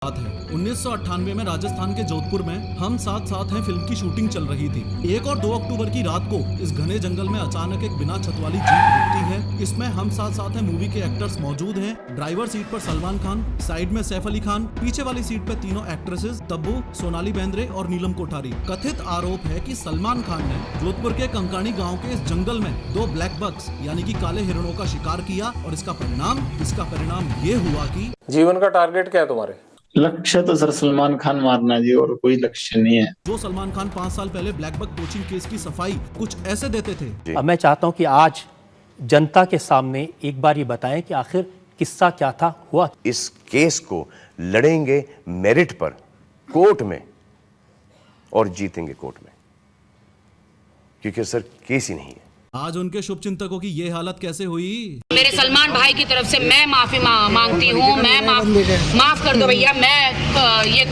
बात है 1998 में राजस्थान के जोधपुर में हम साथ साथ हैं फिल्म की शूटिंग चल रही थी। 1 और 2 अक्टूबर की रात को इस घने जंगल में अचानक एक बिना छत वाली जीप रुकती है। इसमें हम साथ साथ हैं मूवी के एक्टर्स मौजूद हैं। ड्राइवर सीट पर सलमान खान, साइड में सैफ अली खान, पीछे वाली सीट पे तीनों एक्ट्रेसेस तब्बू, सोनाली बेंद्रे और नीलम कोठारी। कथित आरोप है कि सलमान खान ने जोधपुर के कंकाणी गाँव के इस जंगल में 2 ब्लैक बक्स यानी कि काले हिरणों का शिकार किया और इसका परिणाम ये हुआ कि जीवन का टारगेट क्या है तुम्हारे? लक्ष्य तो सर सलमान खान मारना जी, और कोई लक्ष्य नहीं है। जो सलमान खान 5 साल पहले ब्लैक बक पोचिंग केस की सफाई कुछ ऐसे देते थे। अब मैं चाहता हूं कि आज जनता के सामने एक बार ये बताएं कि आखिर किस्सा क्या था, हुआ। इस केस को लड़ेंगे मेरिट पर कोर्ट में और जीतेंगे कोर्ट में, क्योंकि सर केस ही नहीं है। आज उनके शुभ चिंतकों की ये हालत कैसे हुई? मेरे सलमान भाई की तरफ से मैं माफी मांगती हूँ। मैं माफ कर दो भैया। मैं ये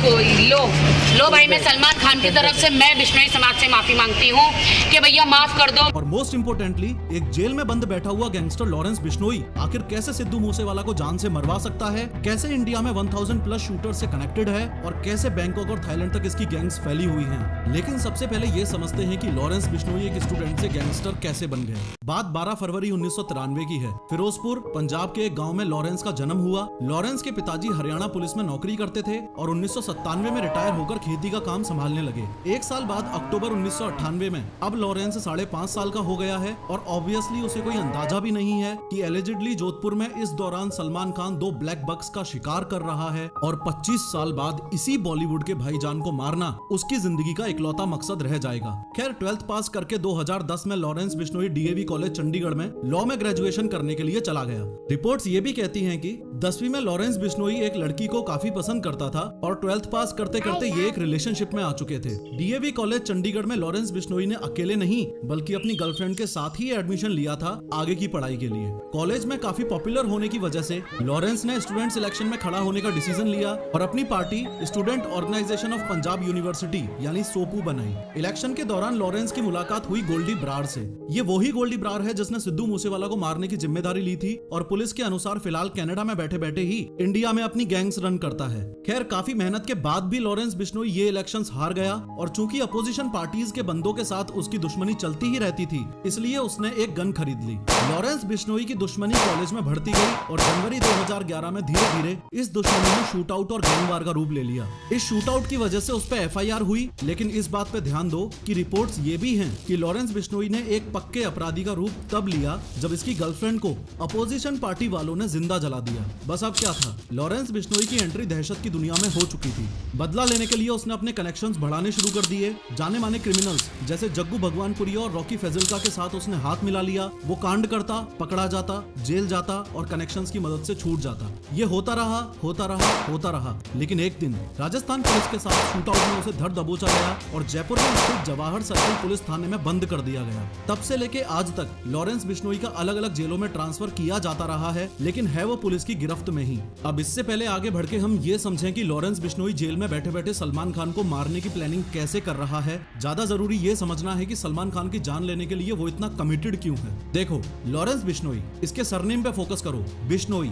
लो भाई, मैं सलमान खान की तरफ से मैं बिश्नोई समाज से माफी मांगती हूँ कि भैया माफ कर दो। और मोस्ट इम्पोर्टेंटली एक जेल में बंद बैठा हुआ गैंगस्टर लॉरेंस बिश्नोई आखिर कैसे सिद्धू मूसेवाला को जान से मरवा सकता है, कैसे इंडिया में 1000 प्लस शूटर से कनेक्टेड है और कैसे बैंकॉक और थाईलैंड तक इसकी गैंग्स फैली हुई हैं। लेकिन सबसे पहले ये समझते हैं कि लॉरेंस बिश्नोई एक स्टूडेंट से गैंगस्टर कैसे बन गए। बात 12 फरवरी 1993 की है। फिरोजपुर पंजाब के एक गांव में लॉरेंस का जन्म हुआ। लॉरेंस के पिताजी हरियाणा पुलिस में नौकरी करते थे और 1997 में रिटायर होकर खेती का काम संभालने लगे। 1 साल बाद अक्टूबर 1998 में अब लॉरेंस 5.5 साल का हो गया है और ऑब्वियसली उसे कोई अंदाजा भी नहीं है कि एलिजिडली जोधपुर में इस दौरान सलमान खान 2 ब्लैक बक्स का शिकार कर रहा है और 25 साल बाद इसी बॉलीवुड के भाईजान को मारना उसकी जिंदगी का इकलौता मकसद रह जाएगा। खैर 12th पास करके 2010 में Lawrence Bishnoi DAV college Chandigarh में लॉ में ग्रेजुएशन करने के लिए चला गया। रिपोर्ट्स ये भी कहती हैं कि 10वीं में लॉरेंस बिश्नोई एक लड़की को काफी पसंद करता था और 12th पास करते करते ये एक रिलेशनशिप में आ चुके थे। डीएवी कॉलेज चंडीगढ़ में लॉरेंस बिश्नोई ने अकेले नहीं बल्कि अपनी गर्लफ्रेंड के साथ ही एडमिशन लिया था आगे की पढ़ाई के लिए। कॉलेज में काफी पॉपुलर होने की वजह से लॉरेंस ने स्टूडेंट सिलेक्शन में खड़ा होने का डिसीजन लिया और अपनी party student organisation of Punjab university यानी सोपू बनाई। इलेक्शन के दौरान लॉरेंस की मुलाकात हुई गोल्डी ब्रार से। ये वही गोल्डी ब्रार है जिसने सिद्धू मूसेवाला को मारने की जिम्मेदारी ली थी और पुलिस के अनुसार फिलहाल कनाडा में बैठे बैठे ही इंडिया में अपनी गैंग्स रन करता है। खैर काफी मेहनत के बाद भी लॉरेंस बिश्नोई ये इलेक्शंस हार गया और चूंकि अपोजिशन पार्टीज के बंदों के साथ उसकी दुश्मनी चलती ही रहती थी इसलिए उसने एक गन खरीद ली। लॉरेंस बिश्नोई की दुश्मनी कॉलेज में बढ़ती गई और जनवरी 2011 में धीरे धीरे इस दुश्मनी ने शूट आउट और गैंगवार का रूप ले लिया। इस शूट आउट की वजह से उस पर एफआईआर हुई, लेकिन इस बात पे ध्यान दो कि रिपोर्ट्स ये भी हैं कि लॉरेंस बिश्नोई ने एक पक्के अपराधी का रूप तब लिया जब इसकी गर्लफ्रेंड को अपोजिशन पार्टी वालों ने जिंदा जला दिया। बस अब क्या था, लॉरेंस बिश्नोई की एंट्री दहशत की दुनिया में हो चुकी थी। बदला लेने के लिए उसने अपने कनेक्शंस बढ़ाने शुरू कर दिए। जाने माने क्रिमिनल्स जैसे जग्गू भगवानपुरी और रॉकी फैजिल्का के साथ उसने हाथ मिला लिया। वो कांड करता, पकड़ा जाता, जेल जाता और कनेक्शंस की मदद से छूट जाता। ये होता रहा, लेकिन एक दिन राजस्थान पुलिस के साथ शूट आउट में उसे धर दबोचा गया और जयपुर में स्थित जवाहर सर्किल पुलिस थाने में बंद कर दिया गया। तब से लेके आज तक लॉरेंस बिश्नोई का अलग अलग जेलों में ट्रांसफर किया जाता रहा है, लेकिन है वो पुलिस की गिरफ्त में ही। अब इससे पहले आगे बढ़ के हम ये समझें कि लॉरेंस बिश्नोई जेल में बैठे बैठे सलमान खान को मारने की प्लानिंग कैसे कर रहा है। ज्यादा जरूरी ये समझना है कि सलमान खान की जान लेने के लिए वो इतना कमिटेड क्यों है। देखो लॉरेंस बिश्नोई, इसके सरनेम पे फोकस करो। बिश्नोई,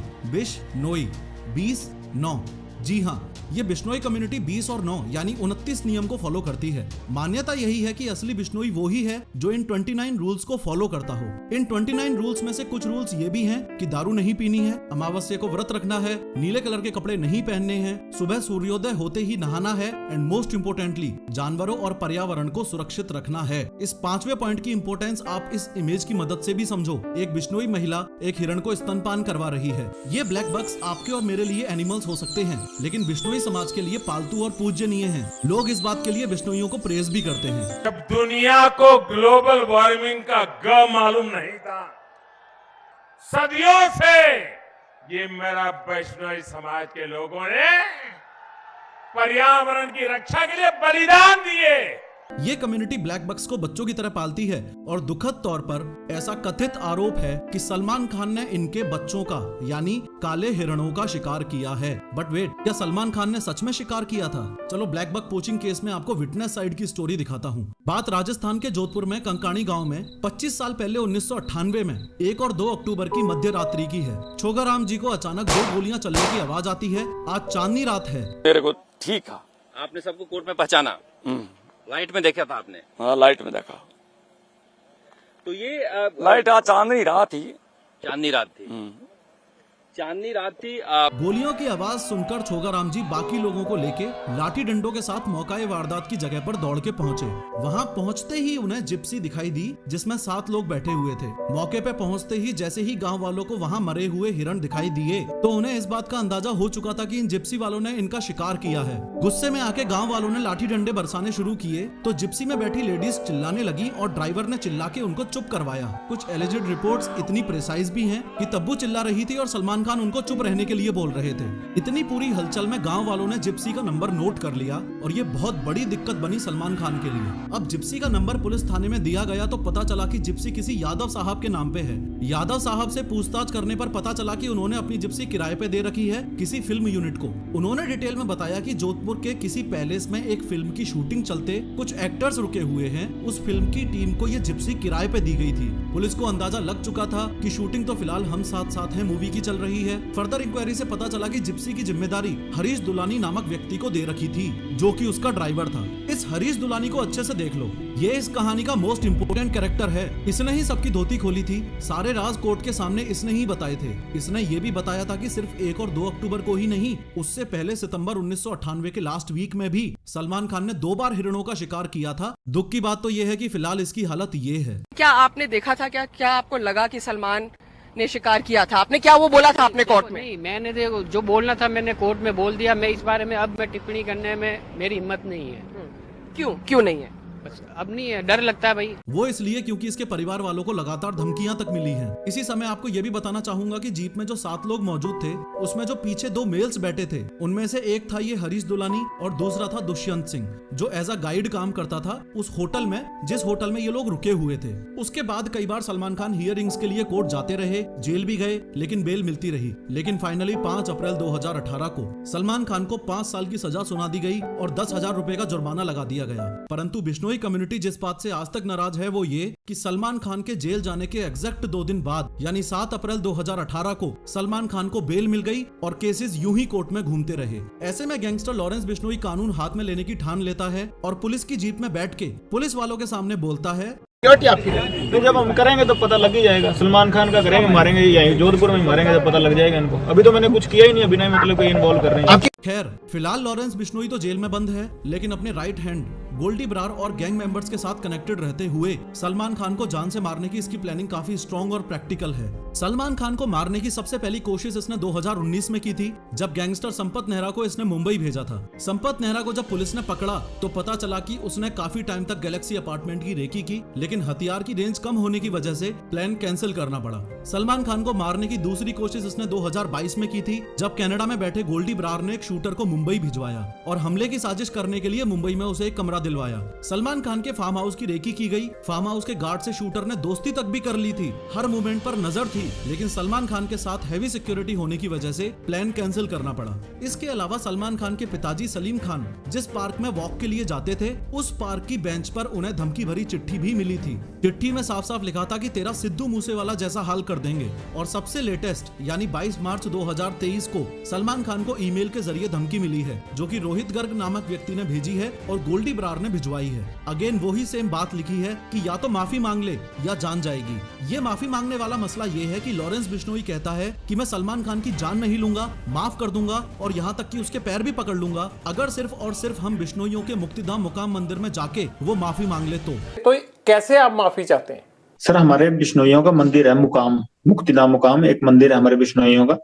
20 9। जी हाँ, ये बिश्नोई कम्युनिटी 20 और 9 यानी 29 नियम को फॉलो करती है। मान्यता यही है कि असली बिश्नोई वो ही है जो इन 29 रूल्स को फॉलो करता हो। इन 29 रूल्स में से कुछ रूल्स ये भी हैं कि दारू नहीं पीनी है, अमावस्या को व्रत रखना है, नीले कलर के कपड़े नहीं पहनने हैं, सुबह सूर्योदय होते ही नहाना है एंड मोस्ट इम्पोर्टेंटली जानवरों और पर्यावरण को सुरक्षित रखना है। इस 5वें पॉइंट की इंपोर्टेंस आप इस इमेज की मदद से भी समझो। एक बिश्नोई महिला एक हिरण को स्तनपान करवा रही है। ये ब्लैक बक्स आपके और मेरे लिए एनिमल्स हो सकते हैं, लेकिन बिश्नोई समाज के लिए पालतू और पूज्यनीय हैं। लोग इस बात के लिए बिश्नोइयों को प्रेज भी करते हैं। जब दुनिया को ग्लोबल वार्मिंग का ग मालूम नहीं था, सदियों से ये मेरा वैष्णव समाज के लोगों ने पर्यावरण की रक्षा के लिए बलिदान दिए। ये कम्युनिटी ब्लैक बक्स को बच्चों की तरह पालती है और दुखद तौर पर ऐसा कथित आरोप है कि सलमान खान ने इनके बच्चों का यानी काले हिरणों का शिकार किया है। बट वेट, क्या सलमान खान ने सच में शिकार किया था? चलो ब्लैक बक पोचिंग केस में आपको विटनेस साइड की स्टोरी दिखाता हूँ। बात राजस्थान के जोधपुर में कंकाणी गाँव में 25 साल पहले 1998 में 1 और 2 अक्टूबर की मध्य रात्रि की है। छोगाराम जी को अचानक 2 गोलियां चलने की आवाज आती है। आज चांदनी रात है। मेरे को ठीक था। आपने सबको कोर्ट में पहचाना? लाइट में देखा था आपने? हाँ, लाइट में देखा। तो ये लाइट आज चांदनी रात थी। चांदनी रात थी। चांदनी रात थी। गोलियों की आवाज सुनकर छोगाराम जी बाकी लोगों को लेके लाठी डंडों के साथ मौकाए वारदात की जगह पर दौड़ के पहुंचे। वहां पहुंचते ही उन्हें जिप्सी दिखाई दी जिसमें 7 लोग बैठे हुए थे। मौके पे पहुंचते ही जैसे ही गांव वालों को वहां मरे हुए हिरण दिखाई दिए तो उन्हें इस बात का अंदाजा हो चुका था कि इन जिप्सी वालों ने इनका शिकार किया है। गुस्से में आके गाँव वालों ने लाठी डंडे बरसाने शुरू किए तो जिप्सी में बैठी लेडीज चिल्लाने लगी और ड्राइवर ने चिल्ला के उनको चुप करवाया। कुछ एलिजेड रिपोर्ट्स इतनी प्रिसाइज भी हैं कि तब्बू चिल्ला रही थी और सलमान खान उनको चुप रहने के लिए बोल रहे थे। इतनी पूरी हलचल में गांव वालों ने जिप्सी का नंबर नोट कर लिया और ये बहुत बड़ी दिक्कत बनी सलमान खान के लिए। अब जिप्सी का नंबर पुलिस थाने में दिया गया तो पता चला कि जिप्सी किसी यादव साहब के नाम पे है। यादव साहब से पूछताछ करने पर पता चला कि उन्होंने अपनी जिप्सी किराए पे दे रखी है किसी फिल्म यूनिट को। उन्होंने डिटेल में बताया कि जोधपुर के किसी पैलेस में एक फिल्म की शूटिंग चलते कुछ एक्टर्स रुके हुए हैं। उस फिल्म की टीम को ये जिप्सी किराए पे दी गई थी। पुलिस को अंदाजा लग चुका था कि शूटिंग तो फिलहाल हम साथ साथ हैं मूवी की चल रही है। फर्दर इंक्वायरी से पता चला कि जिप्सी की जिम्मेदारी हरीश दुलानी नामक व्यक्ति को दे रखी थी जो कि उसका ड्राइवर था। इस हरीश दुलानी को अच्छे से देख लो, ये इस कहानी का मोस्ट इम्पोर्टेंट कैरेक्टर है। इसने ही सबकी धोती खोली थी। सारे राज कोर्ट के सामने इसने ही बताए थे। इसने ये भी बताया था कि सिर्फ 1 और 2 अक्टूबर को ही नहीं, उससे पहले सितंबर 1998 के लास्ट वीक में भी सलमान खान ने 2 बार हिरणों का शिकार किया था। दुख की बात तो ये है कि फिलहाल इसकी हालत ये है। क्या आपने देखा था? क्या आपको लगा कि सलमान ने शिकार किया था? आपने क्या वो बोला था अपने कोर्ट में? नहीं, मैंने देखो जो बोलना था मैंने कोर्ट में बोल दिया। मैं इस बारे में अब मैं टिप्पणी करने में मेरी हिम्मत नहीं है। क्यों नहीं है? बस अब नहीं है, डर लगता है भाई। वो इसलिए क्योंकि इसके परिवार वालों को लगातार धमकियां तक मिली हैं। इसी समय आपको ये भी बताना चाहूंगा कि जीप में जो 7 लोग मौजूद थे उसमें जो पीछे 2 मेल्स बैठे थे उनमें से एक था ये हरीश दुलानी और दूसरा था दुष्यंत सिंह जो एज अ गाइड काम करता था उस होटल में जिस होटल में ये लोग रुके हुए थे। उसके बाद कई बार सलमान खान हियरिंग्स के लिए कोर्ट जाते रहे, जेल भी गए लेकिन बेल मिलती रही। लेकिन फाइनली 5 अप्रैल 2018 को सलमान खान को 5 साल की सजा सुना दी गई और 10,000 रुपए का जुर्माना लगा दिया गया। परंतु बिश्नोई कम्युनिटी जिस बात से आज तक नाराज है वो ये कि सलमान खान के जेल जाने के एग्जैक्ट 2 दिन बाद यानी 7 अप्रैल 2018 को सलमान खान को बेल मिल गई और केसेस यूं ही कोर्ट में घूमते रहे। ऐसे में गैंगस्टर लॉरेंस बिश्नोई कानून हाथ में लेने की ठान लेता है और पुलिस की जीप में बैठ के पुलिस वालों के सामने बोलता है, तो जब हम करेंगे तो पता लग ही जाएगा। सलमान खान का करेंगे, मारेंगे यही जोधपुर में मारेंगे तो पता लग जाएगा इनको। अभी तो मैंने कुछ किया ही नहीं, बिना मतलब कोई इन्वॉल्व कर रहे हैं। खैर फिलहाल लॉरेंस बिश्नोई तो जेल में बंद है लेकिन अपने राइट हैंड गोल्डी ब्रार और गैंग मेंबर्स के साथ कनेक्टेड रहते हुए सलमान खान को जान से मारने की इसकी प्लानिंग काफी स्ट्रॉन्ग और प्रैक्टिकल है। सलमान खान को मारने की सबसे पहली कोशिश इसने 2019 में की थी जब गैंगस्टर संपत नेहरा को इसने मुंबई भेजा था। संपत नेहरा को जब पुलिस ने पकड़ा तो पता चला कि उसने काफी टाइम तक गैलेक्सी अपार्टमेंट की रेकी की लेकिन हथियार की रेंज कम होने की वजह से प्लान कैंसिल करना पड़ा। सलमान खान को मारने की दूसरी कोशिश इसने 2022 में की थी जब कनाडा में बैठे गोल्डी ब्रार ने एक शूटर को मुंबई भिजवाया और हमले की साजिश करने के लिए मुंबई में उसे एक कमरा दिलवाया। सलमान खान के फार्म हाउस की रेकी की गई। फार्म हाउस के गार्ड से शूटर ने दोस्ती तक भी कर ली थी, हर मूवमेंट पर नजर थी, लेकिन सलमान खान के साथ हैवी सिक्योरिटी होने की वजह से प्लान कैंसिल करना पड़ा। इसके अलावा सलमान खान के पिताजी सलीम खान जिस पार्क में वॉक के लिए जाते थे उस पार्क की बेंच पर उन्हें धमकी भरी चिट्ठी भी मिली थी। चिट्ठी में साफ साफ लिखा था कि तेरा सिद्धू मूसेवाला जैसा हाल कर देंगे। और सबसे लेटेस्ट यानी 22 मार्च 2023 को सलमान खान को ईमेल के जरिए धमकी मिली है जो कि रोहित गर्ग नामक व्यक्ति ने भेजी है और गोल्डी ब्रार ने भिजवाई है। अगेन वही सेम बात लिखी है कि या तो माफी मांग ले या जान जाएगी। ये माफी मांगने वाला मसला ये है कि लॉरेंस बिश्नोई कहता है कि मैं सलमान खान की जान नहीं लूंगा, माफ कर दूंगा और यहाँ तक कि उसके पैर भी पकड़ लूंगा अगर सिर्फ और सिर्फ हम बिश्नोइयों के मुक्तिधाम मुकाम मंदिर में जाके वो माफी मांग ले। तो कैसे आप माफी चाहते हैं? सर हमारे बिश्नोइयों का मंदिर है मुकाम, मुक्तिधाम मुकाम एक मंदिर है हमारे बिश्नोइयों का।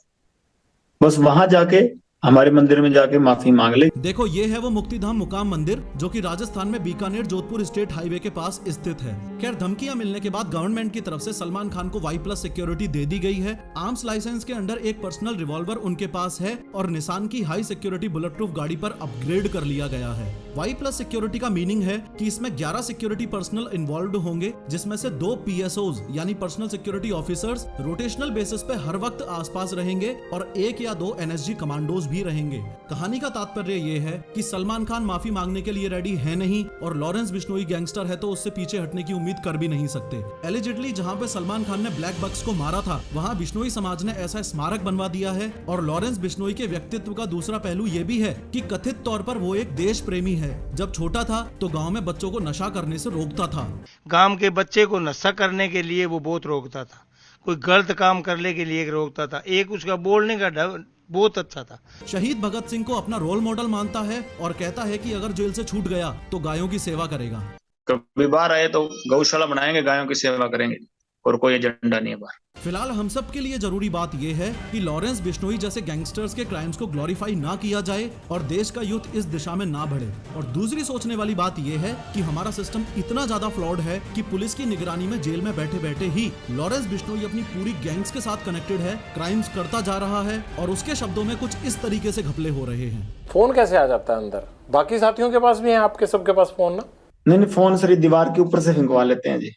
बस वहां जाके हमारे मंदिर में जाके माफी मांग ले। देखो ये है वो मुक्तिधाम मुकाम मंदिर जो कि राजस्थान में बीकानेर जोधपुर स्टेट हाईवे के पास स्थित है। खैर धमकियां मिलने के बाद गवर्नमेंट की तरफ से सलमान खान को Y+ सिक्योरिटी दे दी गई है। आर्म्स लाइसेंस के अंडर एक पर्सनल रिवॉल्वर उनके पास है और निसान की हाई सिक्योरिटी बुलेट प्रूफ गाड़ी पर अपग्रेड कर लिया गया है। Y+ सिक्योरिटी का मीनिंग है कि इसमें 11 सिक्योरिटी पर्सनल इन्वॉल्व होंगे, जिसमें से 2 PSOs यानी personal security officers rotational basis पे हर वक्त आसपास रहेंगे और 1 या 2 NSG कमांडोज भी रहेंगे। कहानी का तात्पर्य ये है कि सलमान खान माफी मांगने के लिए रेडी है नहीं और लॉरेंस बिश्नोई गैंगस्टर है तो उससे पीछे हटने की उम्मीद कर भी नहीं सकते। एलिजिडली जहां पे सलमान खान ने ब्लैक बक्स को मारा था वहां बिश्नोई समाज ने ऐसा स्मारक बनवा दिया है। और लॉरेंस बिश्नोई के व्यक्तित्व का दूसरा पहलू ये भी है कि कथित तौर पर वो एक देश प्रेमी है। जब छोटा था तो गांव में बच्चों को नशा करने से रोकता था। गांव के बच्चे को नशा करने के लिए वो बहुत रोकता था, कोई गलत काम करने के लिए रोकता था। एक उसका बोलने का ढंग बहुत अच्छा था। शहीद भगत सिंह को अपना रोल मॉडल मानता है और कहता है कि अगर जेल से छूट गया तो गायों की सेवा करेगा। कभी बाहर आए तो गौशाला बनाएंगे, गायों की सेवा करेंगे और कोई एजेंडा नहीं है बाहर। फिलहाल हम सब के लिए जरूरी बात यह है कि लॉरेंस बिश्नोई जैसे गैंगस्टर्स के क्राइम्स को ग्लोरीफाई ना किया जाए और देश का यूथ इस दिशा में ना बढ़े। और दूसरी सोचने वाली बात यह है कि हमारा सिस्टम इतना ज्यादा फ्लॉड है कि पुलिस की निगरानी में जेल में बैठे बैठे ही लॉरेंस बिश्नोई अपनी पूरी गैंग्स के साथ कनेक्टेड है, क्राइम्स करता जा रहा है और उसके शब्दों में कुछ इस तरीके से घपले हो रहे हैं। फोन कैसे आ जाता है अंदर? बाकी साथियों के पास भी है, आपके सबके पास फोन ना? नहीं, फोन सर दीवार के ऊपर से फेंकवा लेते हैं जी।